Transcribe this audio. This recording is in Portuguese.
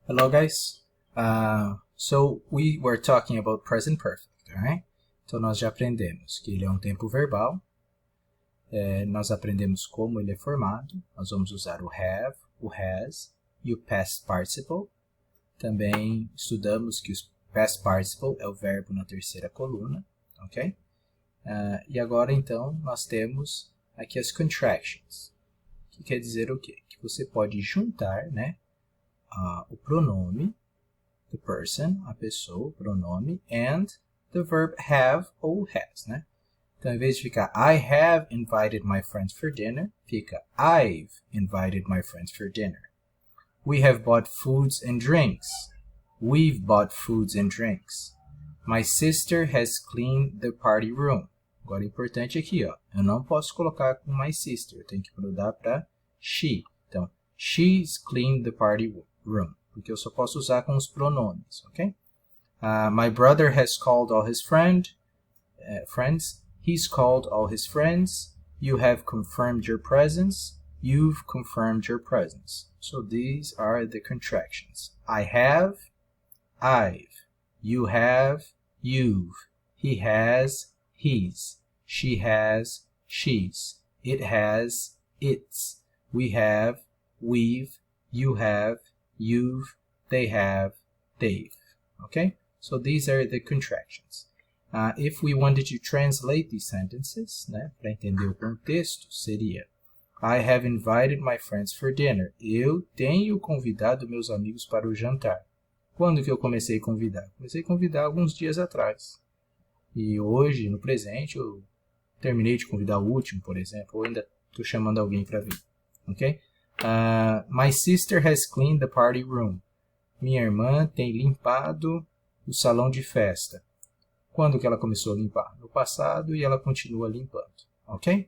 Hello guys, so we were talking about present perfect, alright? Então nós já aprendemos que ele é um tempo verbal, nós aprendemos como ele é formado, nós vamos usar o have, o has e o past participle. Também estudamos que o past participle é o verbo na terceira coluna, ok? E agora então nós temos aqui as contractions, que quer dizer o quê? Que você pode juntar, né? O pronome, the person, a pessoa, o pronome, and the verb have ou has, né? Então, em vez de ficar I have invited my friends for dinner, fica I've invited my friends for dinner. We have bought foods and drinks. We've bought foods and drinks. My sister has cleaned the party room. Agora, importante aqui, ó, eu não posso colocar com my sister, eu tenho que mudar para she. Então, she's cleaned the party room, porque eu só posso usar com os pronomes, ok? My brother has called all his friends. He's called all his friends. You have confirmed your presence. You've confirmed your presence. So these are the contractions. I have, I've. You have, you've. He has, he's. She has, she's. It has, its. We have, we've. You have, you've, they have, they've. Okay? So these are the contractions. If we wanted to translate these sentences, né, para entender o contexto, seria I have invited my friends for dinner. Eu tenho convidado meus amigos para o jantar. Quando que eu comecei a convidar? Comecei a convidar alguns dias atrás. E hoje, no presente, eu terminei de convidar o último, por exemplo, ou ainda estou chamando alguém para vir. Ok? My sister has cleaned the party room. Minha irmã tem limpado o salão de festa. Quando que ela começou a limpar? No passado, e ela continua limpando. Ok?